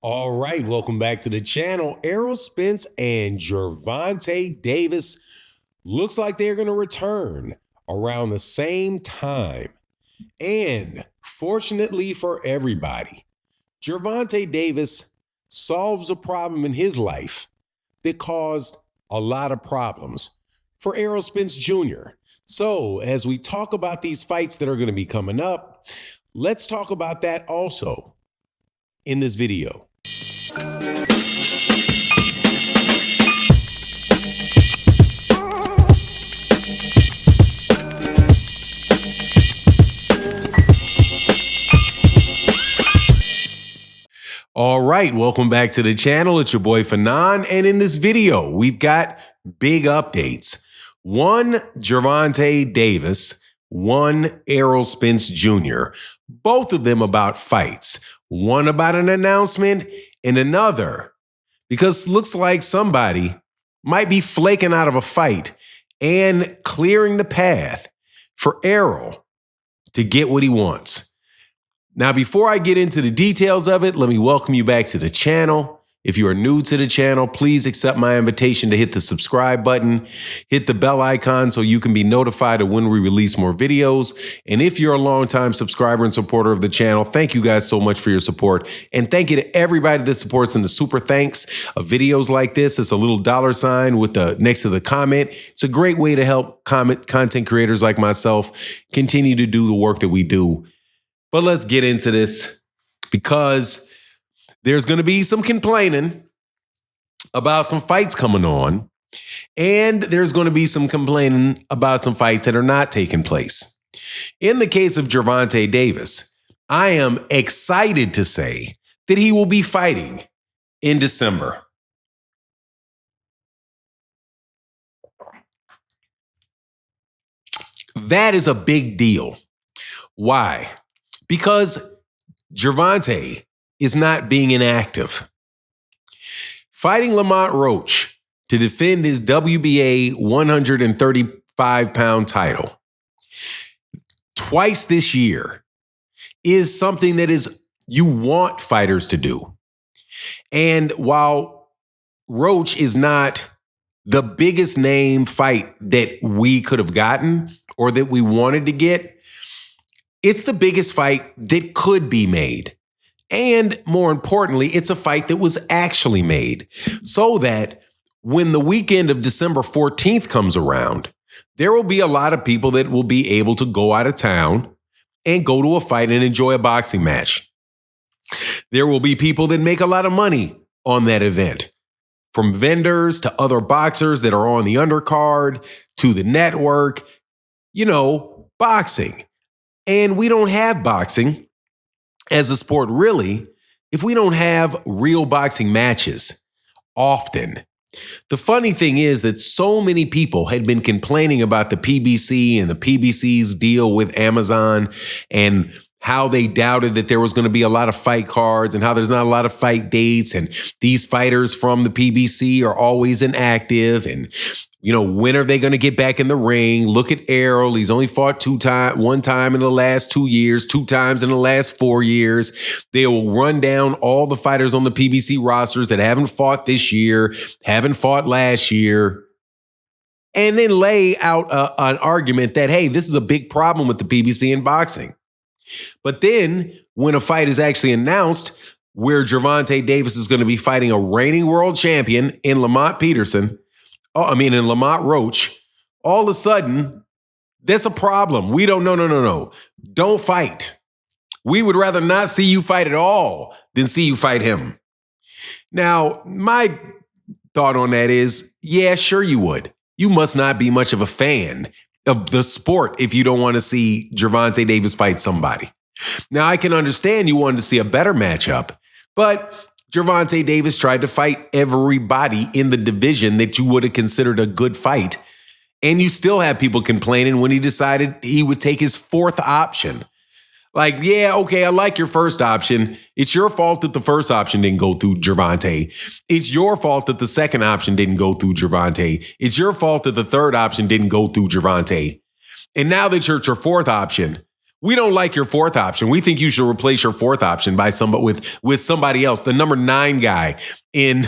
All right, welcome back to the channel. Errol, Spence, and Gervonta Davis looks like they're going to return around the same time. And fortunately for everybody, Gervonta Davis solves a problem in his life that caused a lot of problems for Errol Spence Jr. So as we talk about these fights that are going to be coming up, let's talk about that also in this video. All right, welcome back to the channel. It's your boy Fanon, and in this video, we've got big updates. One, Gervonta Davis, one, Errol Spence Jr., both of them about fights. One about an announcement, and another because looks like somebody might be flaking out of a fight and clearing the path for Errol to get what he wants. Now, before I get into the details of it, let me welcome you back to the channel. If you are new to the channel, please accept my invitation to hit the subscribe button, hit the bell icon so you can be notified of when we release more videos. And if you're a longtime subscriber and supporter of the channel, thank you guys so much for your support. And thank you to everybody that supports in the super thanks of videos like this. It's a little $ with the next to the comment. It's a great way to help content creators like myself continue to do the work that we do. But let's get into this because there's going to be some complaining about some fights coming on, and there's going to be some complaining about some fights that are not taking place. In the case of Gervonta Davis, I am excited to say that he will be fighting in December. That is a big deal. Why? Because Gervonta is not being inactive. Fighting Lamont Roach to defend his WBA 135-pound title twice this year is something that you want fighters to do. And while Roach is not the biggest name fight that we could have gotten or that we wanted to get, it's the biggest fight that could be made. And more importantly, it's a fight that was actually made so that when the weekend of December 14th comes around, there will be a lot of people that will be able to go out of town and go to a fight and enjoy a boxing match. There will be people that make a lot of money on that event, from vendors to other boxers that are on the undercard to the network, boxing. And we don't have boxing as a sport, really, if we don't have real boxing matches often. The funny thing is that so many people had been complaining about the PBC and the PBC's deal with Amazon and how they doubted that there was going to be a lot of fight cards and how there's not a lot of fight dates. And these fighters from the PBC are always inactive. And when are they going to get back in the ring? Look at Errol. He's only fought one time in the last 2 years, 2 times in the last 4 years. They will run down all the fighters on the PBC rosters that haven't fought this year, haven't fought last year, and then lay out an argument that, hey, this is a big problem with the PBC in boxing. But then when a fight is actually announced where Gervonta Davis is going to be fighting a reigning world champion in Lamont Roach, all of a sudden, that's a problem. We don't, no. Don't fight. We would rather not see you fight at all than see you fight him. Now, my thought on that is, yeah, sure you would. You must not be much of a fan of the sport if you don't want to see Gervonta Davis fight somebody. Now, I can understand you wanted to see a better matchup, but Gervonta Davis tried to fight everybody in the division that you would have considered a good fight. And you still have people complaining when he decided he would take his fourth option. Like, yeah, okay, I like your first option. It's your fault that the first option didn't go through Gervonta. It's your fault that the second option didn't go through Gervonta. It's your fault that the third option didn't go through Gervonta. And now that you're at your fourth option, We don't like your fourth option. We think you should replace your fourth option by with somebody else. The number 9 guy in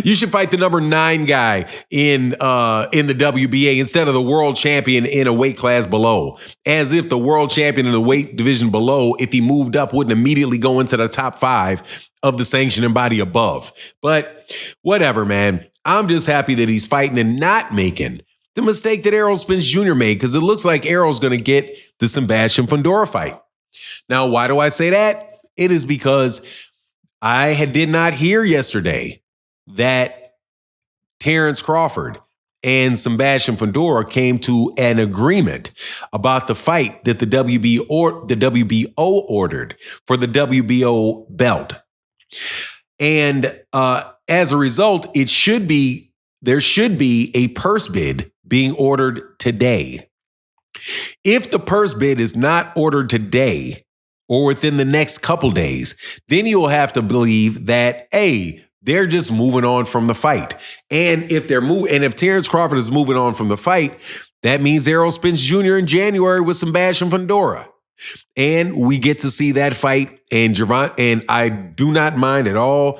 you should fight the number 9 guy in the WBA instead of the world champion in a weight class below. As if the world champion in the weight division below, if he moved up, wouldn't immediately go into the top 5 of the sanctioning body above. But whatever, man. I'm just happy that he's fighting and not making the mistake that Errol Spence Jr. made, because it looks like Errol's going to get the Sebastian Fundora fight. Now, why do I say that? It is because I did not hear yesterday that Terrence Crawford and Sebastian Fundora came to an agreement about the fight that the WBO ordered for the WBO belt. And as a result, there should be a purse bid being ordered today. If the purse bid is not ordered today or within the next couple days, then you'll have to believe that, they're just moving on from the fight. And if Terrence Crawford is moving on from the fight, that means Errol Spence Jr. in January with Sebastian Fundora. And we get to see that fight. And I do not mind at all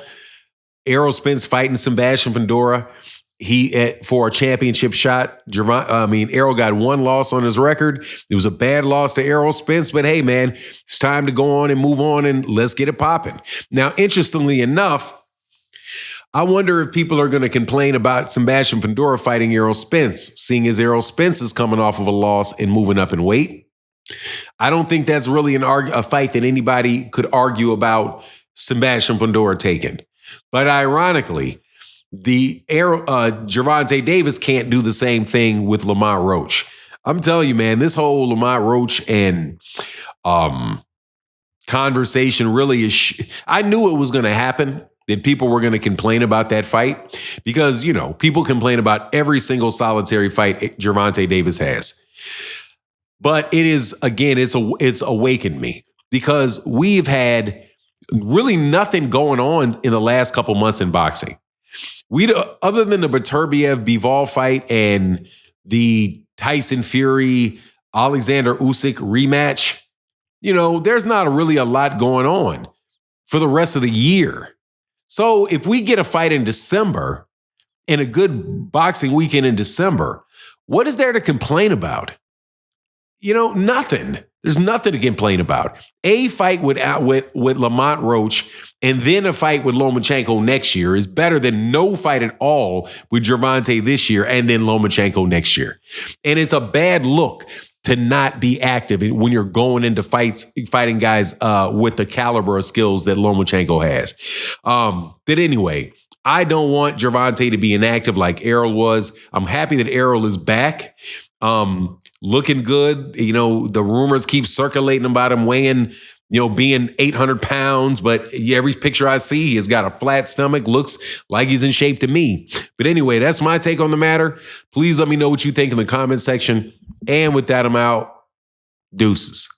Errol Spence fighting Sebastian Fundora. For a championship shot. Errol got 1 loss on his record. It was a bad loss to Errol Spence, but hey, man, it's time to go on and move on and let's get it popping. Now, interestingly enough, I wonder if people are going to complain about Sebastian Fundora fighting Errol Spence, seeing as Errol Spence is coming off of a loss and moving up in weight. I don't think that's really a fight that anybody could argue about Sebastian Fundora taking. But ironically, Gervonta Davis can't do the same thing with Lamont Roach. I'm telling you, man, this whole Lamont Roach and conversation really is. I knew it was going to happen, that people were going to complain about that fight because, people complain about every single solitary fight Gervonta Davis has. But it is, again, it's awakened me because we've had really nothing going on in the last couple months in boxing. Other than the Ppvs fight and the Tyson Fury, Alexander Usyk rematch, there's not really a lot going on for the rest of the year. So if we get a fight in December and a good boxing weekend in December, what is there to complain about? Nothing. There's nothing to complain about. A fight with Lamont Roach and then a fight with Lomachenko next year is better than no fight at all with Gervonta this year and then Lomachenko next year. And it's a bad look to not be active when you're going into fighting guys with the caliber of skills that Lomachenko has. But anyway, I don't want Gervonta to be inactive like Errol was. I'm happy that Errol is back. Looking good. The rumors keep circulating about him weighing, being 800 pounds. But every picture I see, he's got a flat stomach. Looks like he's in shape to me. But anyway, that's my take on the matter. Please let me know what you think in the comment section. And with that, I'm out. Deuces.